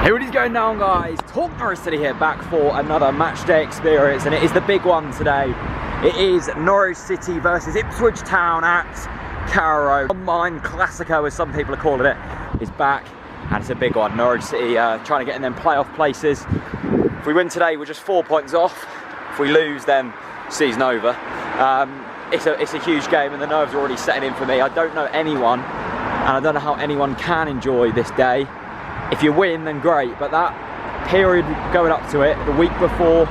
Hey, what is going down, guys? TalkNorwichCity here, back for another match day experience, and it is the big one today. It is Norwich City versus Ipswich Town at Carrow Road. Online Classico, as some people are calling it, is back, and it's a big one. Norwich City trying to get in them playoff places. If we win today, we're just 4 points off. If we lose, then season over. It's a huge game, and the nerves are already setting in for me. I don't know anyone, and I don't know how anyone can enjoy this day. If you win, then great, but that period going up to it, the week before,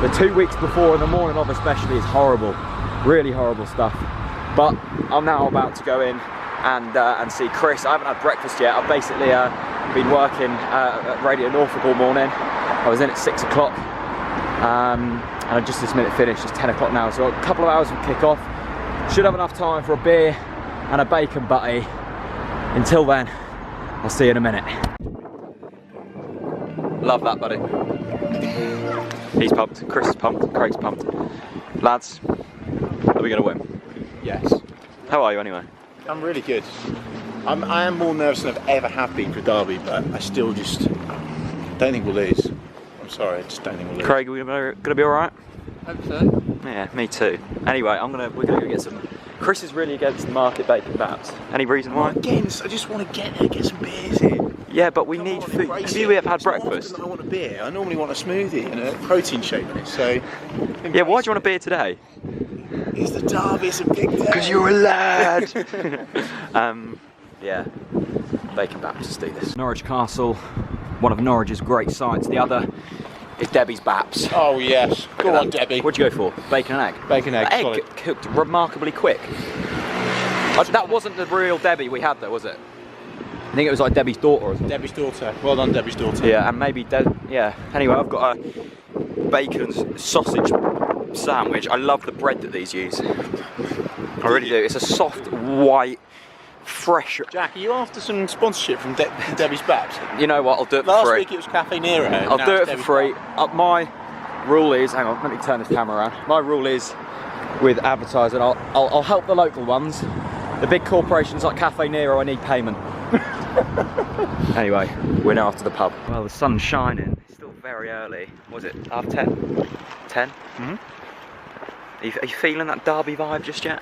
the 2 weeks before, and the morning of especially, is horrible. Really horrible stuff. But I'm now about to go in and see Chris. I haven't had breakfast yet. I've basically been working at Radio Norfolk all morning. I was in at 6 o'clock, and I just this minute finished. It's 10 o'clock now, so a couple of hours from kick-off. Should have enough time for a beer and a bacon butty. Until then, I'll see you in a minute. Love that, buddy. He's pumped, Chris is pumped, Craig's pumped. Lads, are we going to win? Yes. How are you anyway? I'm really good. I am more nervous than I've ever have been for Derby, but I still just don't think we'll lose. I'm sorry, I just don't think we'll lose. Craig, are we going to be alright? Hope so. Yeah, me too. Anyway, we're going to go get some... Chris is really against the market bacon baps. Any reason why? Against, I just want to get there, get some beers in. Yeah, but we need food. Have you ever had breakfast? I want a beer. I normally want a smoothie and a protein shake in it, so... Yeah, why do you want a beer today? It's the Derby, it's a big day. Because you're a lad! Yeah, bacon baps, let's do this. Norwich Castle, one of Norwich's great sights. The other is Debbie's Baps. Oh yes, go on Debbie. What'd you go for? Bacon and egg? Bacon egg, Egg cooked remarkably quick. That wasn't the real Debbie we had though, was it? I think it was like Debbie's daughter or something. Debbie's daughter. Well done, Debbie's daughter. Yeah, and maybe, yeah. Anyway, I've got a bacon and sausage sandwich. I love the bread that these use. I really do. It's a soft, white, fresh... Jack, are you after some sponsorship from Debbie's Baps? You know what, I'll do it for Last free. week it was Cafe Nero. I'll do it for free. My rule is, hang on, let me turn this camera around. My rule is, with advertising, I'll help the local ones. The big corporations like Cafe Nero, I need payment. Anyway, we're now off to the pub. Well, the sun's shining. It's still very early. Was it half 10? 10? Mm-hmm. Are you feeling that Derby vibe just yet?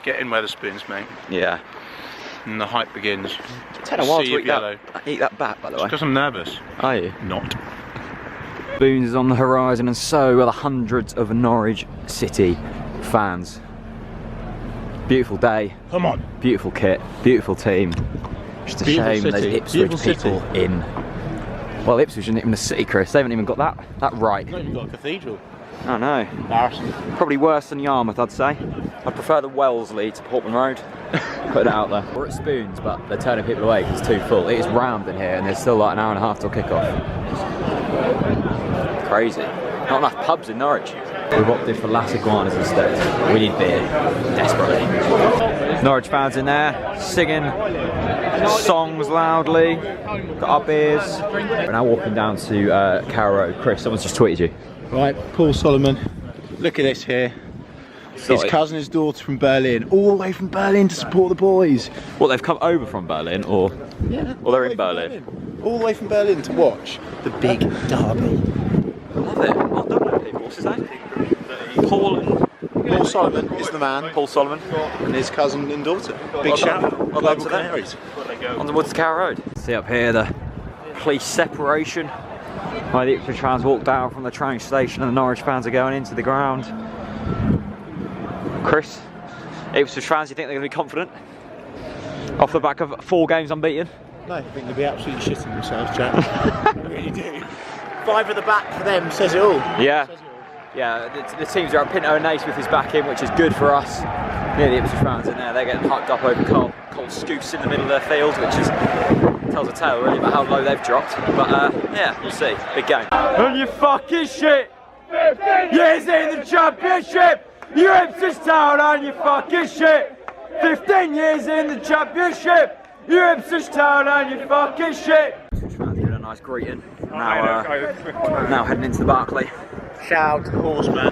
Get in Wetherspoons, mate. Yeah. And the hype begins. Take a while to eat that bat, by the way. Because I'm nervous. Are you? Not. Spoons is on the horizon, and so are the hundreds of Norwich City fans. Beautiful day. Come on. Beautiful kit. Beautiful team. Just a Beautiful shame city. there's Ipswich people in. Well, Ipswich isn't even a city, Chris. They haven't even got that right. Not even got a cathedral. I know. Embarrassing. Probably worse than Yarmouth, I'd say. I'd prefer the Wellesley to Portman Road. Put it out there. We're at Spoons, but they're turning people away because it's too full. It is rammed in here, and there's still like an hour and a half till kick-off. Crazy. Not enough pubs in Norwich. We've opted for Las Iguanas instead. We need beer, desperately. Norwich fans in there, singing songs loudly. Got our beers. We're now walking down to Carrow Road. Chris, someone's just tweeted you. Right, Paul Solomon. Look at this here. His cousin, his daughter from Berlin, all the way from Berlin to support the boys. What, they've come over from Berlin, or? Yeah. Or they're in Berlin? All the way from Berlin to watch the big derby. Love it. Well done, people. What's his name? Paul Solomon is the man. Paul Solomon. And his cousin and daughter. Big shout out. Well done to them. On the Woods to Carrow Road. See up here the police separation. Where the Ipswich fans walk down from the train station and the Norwich fans are going into the ground. Chris, Ipswich fans, you think they're going to be confident? Off the back of 4 games unbeaten? No, I think they'll be absolutely shitting themselves, Jack. I really do. 5 at the back for them says it all. Yeah. Yeah, the teams are up. Pinto and Naismith is back in, which is good for us. Yeah, the Ipswich fans in there, they're getting hyped up over Cole Scouse in the middle of their field, which tells a tale really about how low they've dropped. But yeah, we'll see. Big game. And you fucking shit! 15 years in the championship! You Ipswich Town and you fucking shit! 15 years in the championship! You Ipswich Town and you fucking shit! Ipswich fans giving a nice greeting. Now heading into the Barclay. Shout out to the horseman.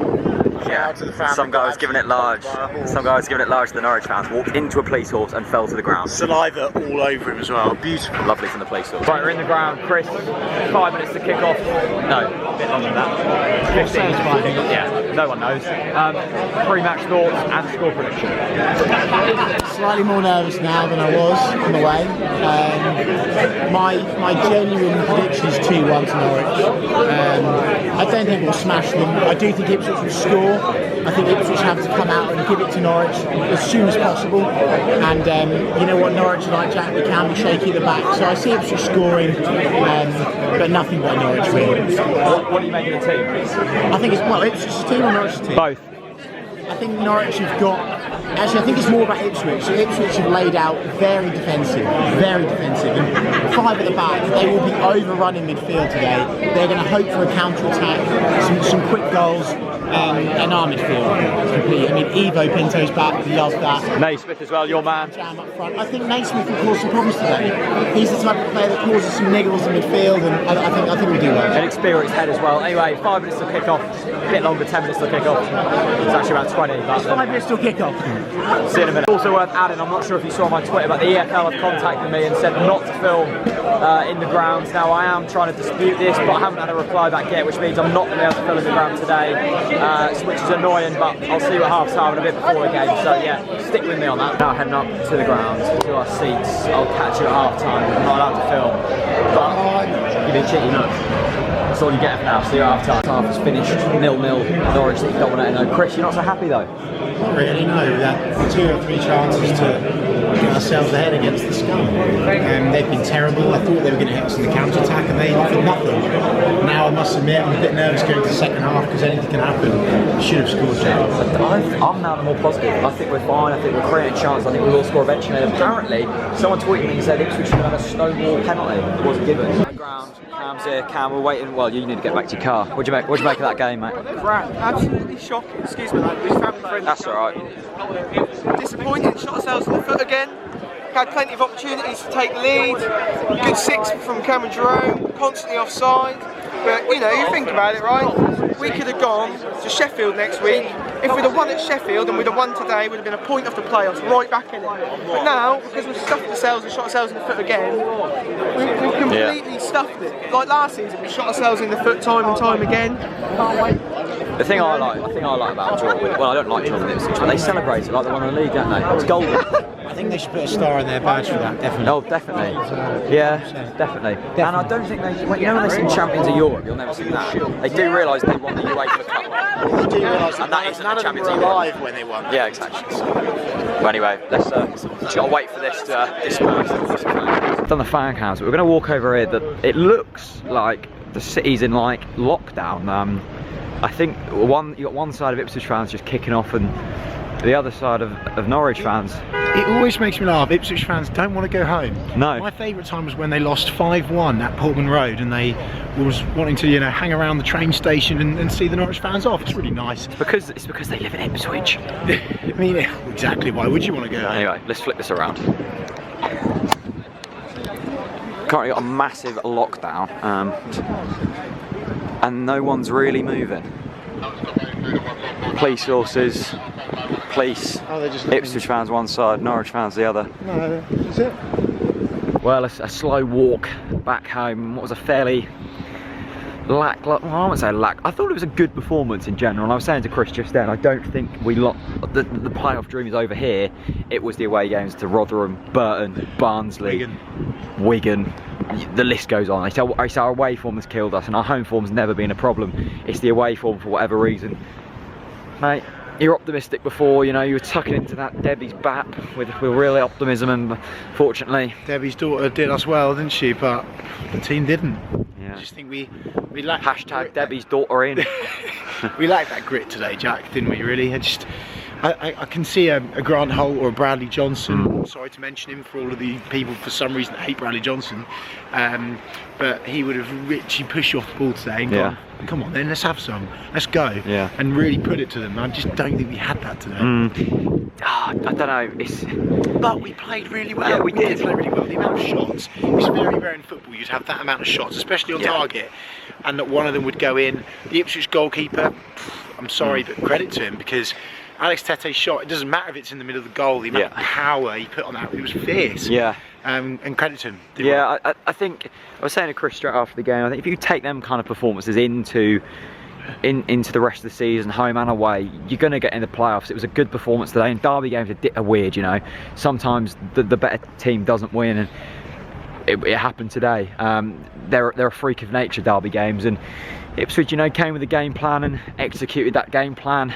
Yeah. Some guy was giving it large. Some guy was giving it large to the Norwich fans. Walked into a police horse and fell to the ground. Saliva all over him as well. Beautiful. Lovely from the police horse. Right, we're in the ground. Chris, 5 minutes to kick off. No, a bit longer than that. 15. Yeah, no one knows. Pre-match thoughts and score prediction. Slightly more nervous now than I was on the way. My genuine prediction is 2-1 to Norwich. I don't think we'll smash them. I do think Ipswich will score. I think Ipswich have to come out and give it to Norwich as soon as possible. And you know what Norwich are like, Jack, they can be shaky at the back. So I see Ipswich scoring, but nothing but Norwich really. What do you make of the team? I think it's, well, Ipswich's team or Norwich's team? Both. I think Norwich have got. Actually, I think it's more about Ipswich. So Ipswich have laid out very defensive, and 5 at the back. They will be overrunning midfield today. They're going to hope for a counter-attack, some quick goals, and our midfield is complete. I mean, Ivo Pinto's back. We love that. Naismith as well, your man. Jam up front. I think Naismith will cause some problems today. He's the type of player that causes some niggles in midfield, and I think we'll do well. An experienced head as well. Anyway, 5 minutes till kick off. A bit longer, 10 minutes till kick off. It's actually about 20. But 5 minutes till kick off. See you in a minute. Also worth adding, I'm not sure if you saw my Twitter, but the EFL have contacted me and said not to film in the grounds. Now I am trying to dispute this, but I haven't had a reply back yet, which means I'm not going to be able to film in the ground today, which is annoying, but I'll see you at half time and a bit before the game. So yeah, stick with me on that. Now heading up to the ground, to our seats. I'll catch you at half time. I'm not allowed to film, but you've been cheating up. That's all you get for now. See you at half time. Half is finished, 0-0. Norwich that you don't want to know. Chris, you're not so happy though? Not really, no. We had 2 or 3 chances to get ourselves ahead against the Scum. They've been terrible. I thought they were going to hit us in the counter-attack and they offered nothing. Now I must admit I'm a bit nervous going to the second half because anything can happen. We should have scored, Jack. I'm now the more positive. I think we're fine. I think we're creating chance. I think we will score eventually. And apparently, someone tweeted me and said Ipswich should have had a snowball penalty that wasn't given. Ground. Cam's here. Cam, we're waiting. Well, you need to get back to your car. What'd you make of that game, mate? Right, absolutely shocking. Excuse me, like, with family friends. That's alright. Disappointing, shot ourselves in the foot again. Had plenty of opportunities to take the lead. Good 6 from Cameron Jerome, constantly offside. But you know, you think about it, right? We could have gone to Sheffield next week. If we'd have won at Sheffield and we'd have won today, we'd have been a point off the playoffs, right back in it. But now, because we've stuffed ourselves and shot ourselves in the foot again, we've completely stuffed it. Like last season, we shot ourselves in the foot time and time again. Can't wait. The thing I like about Jordan, well, I don't like Jordan Ipswich, but they celebrate it like they won the league, don't they? It's golden. I think they should put a star on their badge for that, definitely. Oh, definitely. Yeah, definitely. And I don't think they, you know when they sing Champions of Europe, you'll never see that. They do realise they won the UEFA Cup. They do realise and that isn't none the of them Champions were of Europe. alive when they won. Yeah, exactly. But anyway, let's just gotta wait for this to disperse. Done the fan cams, but we're going to walk over here. That it looks like the city's in like lockdown. I think you got one side of Ipswich fans just kicking off, and the other side of Norwich fans. It always makes me laugh. Ipswich fans don't want to go home. No. My favourite time was when they lost 5-1 at Portman Road, and they was wanting to, you know, hang around the train station and see the Norwich fans off. It's really nice. It's because they live in Ipswich. I mean, exactly. Why would you want to go home? Anyway, let's flip this around. Currently got a massive lockdown, and no one's really moving. Police sources, police, Ipswich fans one side, Norwich fans the other. No, that's it. Well, a slow walk back home. What was a fairly well, I won't say lack. I thought it was a good performance in general. And I was saying to Chris just then, I don't think we the playoff dream is over here. It was the away games to Rotherham, Burton, Barnsley, Wigan. The list goes on. I say our away form has killed us, and our home form's never been a problem. It's the away form for whatever reason. Mate, you're optimistic before, you know, you were tucking into that Debbie's bap with real optimism, and fortunately Debbie's daughter did us well, didn't she? But the team didn't. Yeah. I just think we lacked hashtag Debbie's daughter in. We lacked that grit today, Jack, didn't we? Really, I can see a Grant Holt or a Bradley Johnson. Sorry to mention him for all of the people for some reason that hate Bradley Johnson, but he would have richly pushed you off the ball today and gone, come on then, let's have some, let's go, and really put it to them. I just don't think we had that today. I don't know. But we played really well. Yeah, we did play really well. The amount of shots, it's very rare in football you'd have that amount of shots, especially on target, and that one of them would go in. The Ipswich goalkeeper, I'm sorry, but credit to him, because Alex Tete's shot, it doesn't matter if it's in the middle of the goal, the amount of power he put on that, it was fierce. Yeah. And credit to him. Yeah, I think, I was saying to Chris straight after the game, I think if you take them kind of performances into the rest of the season, home and away, you're going to get in the playoffs. It was a good performance today, and derby games are weird, you know. Sometimes the better team doesn't win, and it happened today. They're a freak of nature, derby games, and Ipswich, you know, came with a game plan and executed that game plan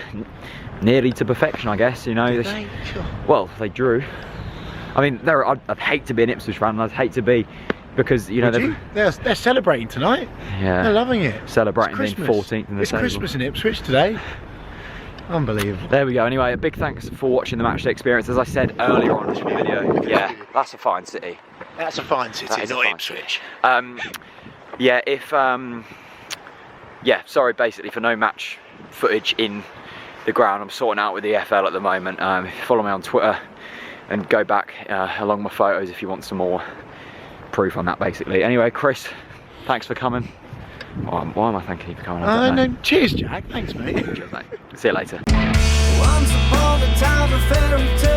nearly to perfection, I guess. You know, well, they drew. I mean, I'd hate to be an Ipswich fan, and I'd hate to be, because, you know, they're celebrating tonight. Yeah, they're loving it. Celebrating being 14th in the table. It's Christmas in Ipswich today. Unbelievable. There we go. Anyway, a big thanks for watching the matchday experience. As I said earlier on in the video, yeah, that's a fine city. That's a fine city, not Ipswich. Yeah, yeah, sorry basically for no match footage in the ground. I'm sorting out with the FL at the moment. Follow me on Twitter and go back along my photos if you want some more proof on that, basically. Anyway, Chris, thanks for coming. Why am I thanking you for coming? No, cheers, Jack. Thanks, mate. Cheers, mate. See you later. Once upon a time, a fairy tale.